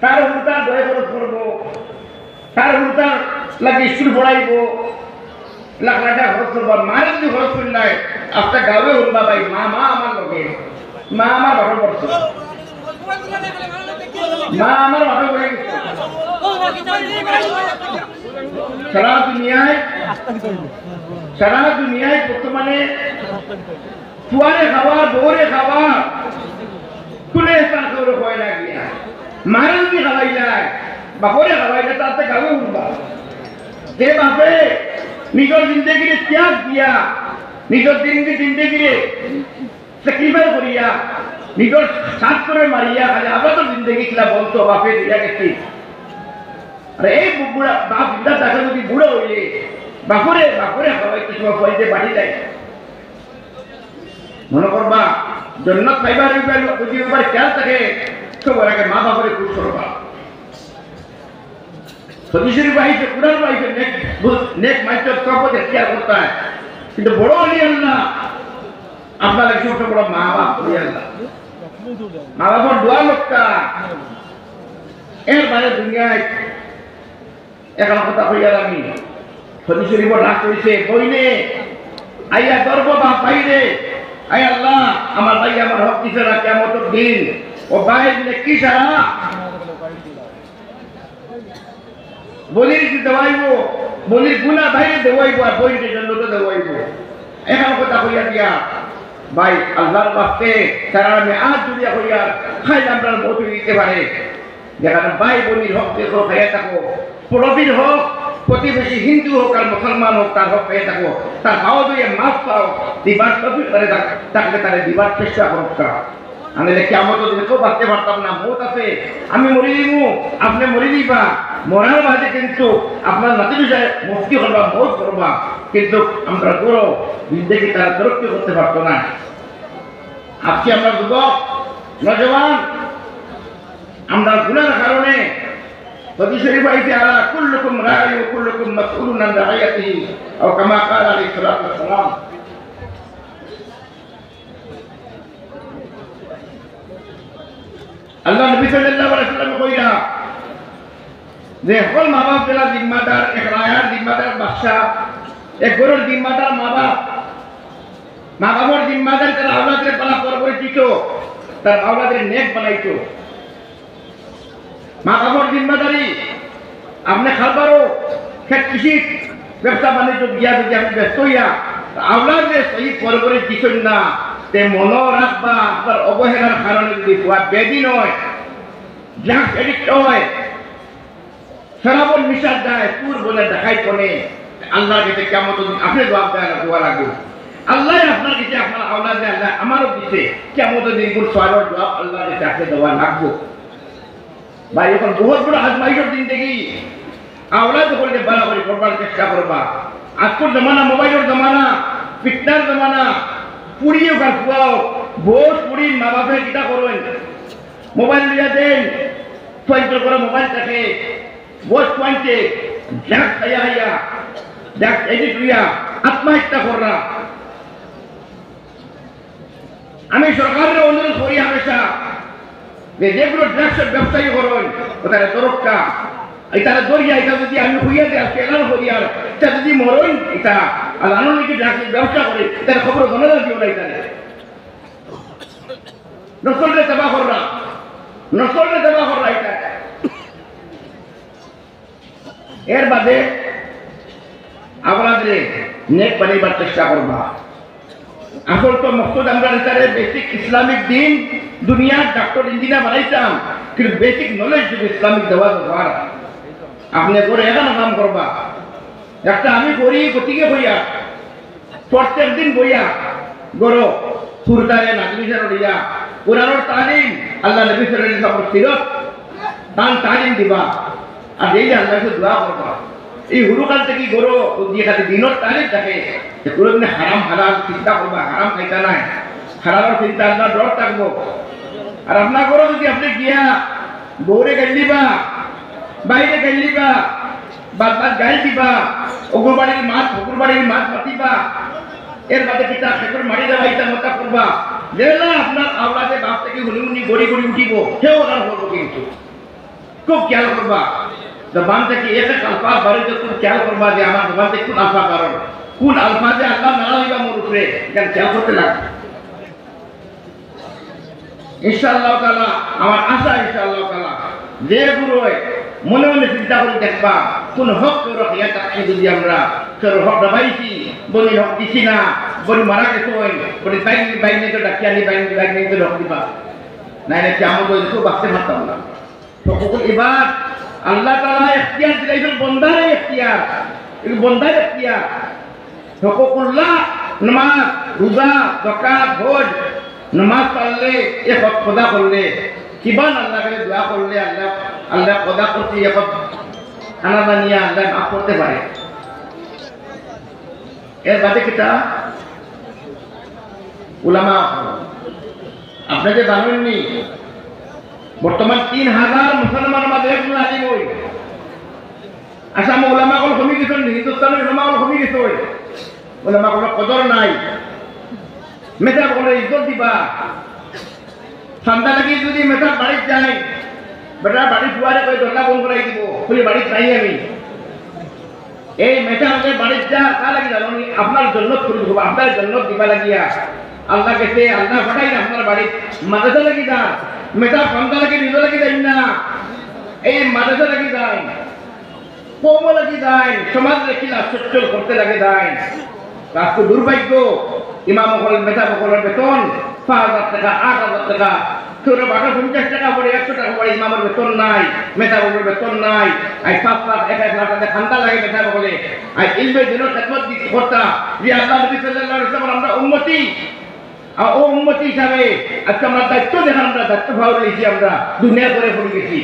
তার উল্টা দয়া খরচ করবো, তার উল্টা লাগে স্কুল পড়াইব, লাখ লাখ টাকা খরচ করবো। মারে যদি খরচ করি নাই আপনার গাঁৱে শুনবা ভাই মা আমার লগে, মা আমার বাপর পড়ছে, মা আমার বাপর পড়ে গেছে। সারা দুনিয়ায় বর্তমানে ফুয়ারে খাবার, বউরে খাবার, খুলে স্থান করে হয় না গিয়া মারে যদি খাওয়াই যায়, বাপরে খাওয়াই যায়, তাতে গাঁৱে উঠবা। যে বাপে নিজের জিন্দগিরে ত্যাগ দিয়া, নিজের জিন্দগিরে স্যাক্রিফাইস করিয়া, নিজের সাত করে মারিয়া খালি আমরা তো জিন্দগি ছিল বলতো বাপে দিয়া গেছি। আরে এই বুড়া বাপ বুড়া তাকে যদি বুড়ো হইলে বাপরে বাপরে খাওয়াইতে সময় পয়সে বাড়ি যায়। মনে করবা জন্নত পাইবার যদি এবার খেয়াল থাকে সবার আগে মা বাপরে খুশ করবা। সদস্যের বাহিতে কুড়ার বাহিতে নেক মাইতে সব খেয়াল করতে হয়, কিন্তু বড় হলি আল্লাহ আপনার এক সবচেয়ে বড় মা বাপ হলি আল্লাহ। মা বাবার দোয়া লোকটা এর বাইরে দুনিয়ায় এখন কথা হইয়ার আমি সদস্যের উপর রাগ করেছে বইনে আইয়া গর্ব বা বাইরে আয় আল্লাহ আমার ভাই আমার হক কি ছাড়া কেমন দিন ও বাইরে কি ছাড়া বলির কি দেওয়াইব, বলির গুণা বাইরে দেওয়াইব আর বইনের জন্য তো দেওয়াইব। এখন কথা হইয়া দিয়া ভাই আল্লাহর বাস্তে তারা আমি আজ জুড়িয়া হইয়া খাই আমরা মত দিতে পারে। যেখানে ভাই বোনির হক দেখো খাইয়া থাকো, প্রবীর হোক প্রতিবেশী হিন্দু হোক আর মুসলমান হোক তার হক খাইয়া থাকো, তার খাওয়া দিয়ে মাছ পাও দিবার তফিক করে থাকলে তারা দিবার চেষ্টা করতা। আমি কেমন দিনেও বাঁচতে পারতাম না, মত আছে আমি মরি দিব আপনি মরি দিবা, মরার মাঝে কিন্তু আপনার নাতি বিষয়ে মুক্তি করবা মত করবা, কিন্তু আমরা করো জিন্দগি তারা তরক্কি করতে পারতো না। আজকে আমরা যুবক নজওয়ান আমরা গুনার কারণে হাদিস শরীফ আইছে আলা কুল্লুকুম রাঈ ওয়া কুল্লুকুম মাসউলুন আন রাইয়াতিহি আও কামা ক্বালা আলাইহিস সালাতু ওয়াস সালাম। আল্লাহ নবী সাল্লাল্লাহু আলাইহি ওয়াসাল্লাম কইরা যে সকল মা বাপ যারা জিম্মাদার, এক রায়ার জিম্মাদার বাদশা, এক গরুর জিম্মাদার মা বাপ, মা বাবার জিম্মাদার তারা আওলাদের পালা করে দিত, তার আওলাদের নেক বানাইতো। মা বাবার জিম্মাদারি আপনি খাবারও খেত কৃষি ব্যবসা বাণিজ্য গিয়া যদি আপনি ব্যস্ত হইয়া আওলাদের সহি করে দিচ্ছেন না, তে মন রাখবা আপনার অবহেলার কারণে যদি পোয়া বেদিন হয়, ড্রাগস এডিক্ট হয়, শরাবর নিশার যায়, সুর বলে দেখাই কোনে, আল্লাহর কাছে কেমন আপনি জবাব দেয় না দোয়া লাগবে। আল্লাহ আপনার কাছে আপনার আওলাদে আল্লাহ আমারও দিচ্ছে কেমন দিনগুলো সবার জবাব আল্লাহর কাছে আপনি দেওয়া লাগবো। ভাই এখন বহুত বড় আজমাইশের দিন থেকে আওলাদ করলে বাড়াবাড়ি করবার চেষ্টা করবা। আজকের জমানা মোবাইলের জমানা, ফিটনার জমানা, পুড়িয়ে খুয়াও ভোট পুড়ি মা বাপের কিতা করেন মোবাইল লিয়া দেন, চয়িত্র করে মোবাইল থাকে ভোট পয়েন্টে ড্রাগ খাইয়া খাইয়া ড্রাগ এডিট হইয়া আত্মহত্যা কররা। আমি সরকারের অনুরোধ করি হামেশা যে যেগুলো ড্রাগসের ব্যবসায়ী করেন ওটারে তরফটা এটারে দরিয়া, এটা যদি আমি হইয়া যে আজকে এলানো হইয়ার এটা যদি মরণ এটা আর আনন্দ ড্রাগসের ব্যবসা করে তার খবর জনগণ দিও না, এটারে নসলরে দেবা কররা, নসলরে দেবা কররা। এটা এর বাদে আপনাদের নেক বানাইবার চেষ্টা করবা। আসল তো মকসুদ আমরা এটারে বেসিক ইসলামিক দিন দুনিয়ার ডাক্তার ইঞ্জিনিয়ার বানাইতাম, কিন্তু বেসিক নলেজ যদি ইসলামিক দেওয়া দরকার। আপনি করে এখানে কাম করবা, একটা আমি করি গতিকে বইয়া প্রত্যেক দিন বইয়া গরো সুরতারে নাজমিশার দিয়া কোরআনের তালিম আল্লাহ নবী সাল্লাল্লাহু আলাইহি ওয়াসাল্লাম সিরত তান তালিম দিবা, আর এই যে আল্লাহকে দোয়া করবা। এই হুরুকাল থেকে গরো দিয়ে খালি দিনের তালিম থাকে যে কোনোদিন হারাম হালাল চিন্তা করবা, হারাম খাইতা নাই, হারামের চিন্তা আল্লাহ ডর থাকবো। আর আপনার গরো যদি আপনি গিয়া বৌরে গাইল দিবা, বাইরে গাইল দিবা, বাদ বাদ গাইল দিবা, অগুরবাড়ির মাছ মাতিবা, এর বাদে পিতা শেখর মারি দেওয়া ইটা মতা করবা, যেন আপনার আওলাদে বাপ থেকে হুনি গড়ি গড়ি উঠিব, সেও ওনার করবো। কিন্তু খুব খেয়াল করবা জবান থেকে এক এক আলফাজ বাড়ি খুব খেয়াল করবা যে আমার জবান থেকে কোন আলফা কারণ কোন আলফাজে আল্লাহ নারাজ হইবা মোর উপরে এখানে খেয়াল করতে লাগবে ইনশাআল্লাহ তাআলা আমার আশা ইনশাআল্লাহ তাআলা যে গুরুয় মনে মনে চিন্তা করে দেখবা কোন হক রহিয়া তাকে যদি আমরা তোর হক দাবাইছি বলি হক দিছি না বলি মারা গেছে বলি বাইনে তো ডাকি আনি বাইনে তো হক দিবা নাই না কেমন বলে তো বাঁচতে পারতাম না তো এবার আল্লাহ তাআলা ইখতিয়ার দিলেন বন্দার ইখতিয়ার এই বন্দার ইখতিয়ার হকুকুল্লাহ নামাজ রোজা যাকাত হজ নামাজ পড়লে এ হক খোদা করলে কিবান আল্লাহ কাছে দোয়া করলে আল্লাহ খোদা করতে এখন খানা বানিয়ে আল্লাহ মাফ করতে পারে এর বাদে কিটা উলামা আপনাদের জানেননি বর্তমান 3000 মুসলমানের মাঝে একজন আলিম হই আসাম উলামা গুলো কমে গেছেন হিন্দুস্তানের উলামা গুলো কমে গেছে উলামা গুলো কদর নাই মেধা বলে ইজ্জত দিবা সন্ধ্যা লাগি যদি মেধা বাড়ি যায় বেটা বাড়ি দুয়ারে করে দরজা বন্ধ করাই দিব খুলে বাড়ি চাই আমি এই মেধা আমাদের বাড়ির যা তা লাগি জানো আপনার জন্য করে দেবো আপনার জন্য দিবা লাগিয়া আল্লাহ কেছে আল্লাহ ফটাই না আপনার বাড়ি মাদ্রাসা লাগি যা মেধা সন্ধ্যা লাগি নিজ লাগি যাই না এই মাদ্রাসা লাগি যায় কৌম লাগি যায় সমাজ রেখিলা সচ্ছল করতে লাগে যায় রাষ্ট্র দুর্ভাগ্য ইমাম মহলের মেধা মহলের বেতন 5,000 টাকা 8,000 টাকা তোর 50 টাকা পড়ে 100 টাকা পড়ে ইমামের বেতন নাই মেধা মহলের বেতন নাই আই 5 লাখ 1 লাখ টাকা খান্দা লাগে মেধা মহলে আই ইলমের জন্য খেদমত দিতে করতা যে আল্লাহ নবী সাল্লাল্লাহু আলাইহি ওয়াসাল্লাম আমরা উম্মতি আর ও উম্মতি হিসাবে আজকে আমরা দায়িত্ব দেখান আমরা দায়িত্ব ভাব নিয়েছি আমরা দুনিয়া করে পড়ে গেছি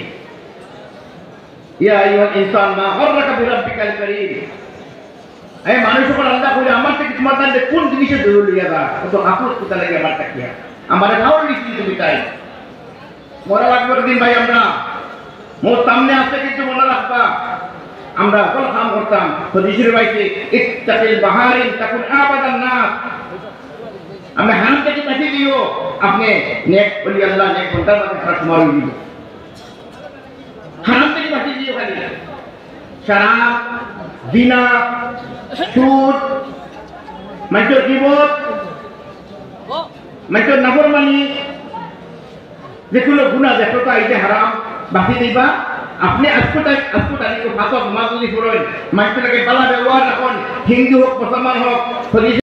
ইয়া আইয়ুহাল ইনসান মা গররাকা বিরাব্বিকাল কারীম এই মানুষ যখন আল্লাহ করে আমার থেকে তোমার কাছে কোন জিনিসের দৌড় লিয়া দা তো আপুস কোথা লাগে আমার তাকিয়া আমার গাওয়ার লিখি তুমি তাই মরা লাগবে দিন ভাই আমরা মোর সামনে আসতে কিন্তু মনে রাখবা আমরা কোন কাম করতাম তো দিশির ভাইকে ইত্তাকিল বাহারিন তাকুন আবাদান নাস আমরা হারাম থেকে বাঁচিয়ে দিও আপনি নেক বলি আল্লাহ নেক বন্দার মাঝে খারাপ মারি দিও হারাম থেকে বাঁচিয়ে দিও খালি শরাব জিনা সুদ মাইটোর গীবত মাইটোর নাফরমানি যেগুলো গুনাহ দেখো তো এই যে হারাম বাঁচিয়ে দিবা আপনি আজকে তারিখ ফাতক মাজলি ফুরন মাইটোটাকে বালা ব্যবহার রাখুন হিন্দু হোক মুসলমান হোক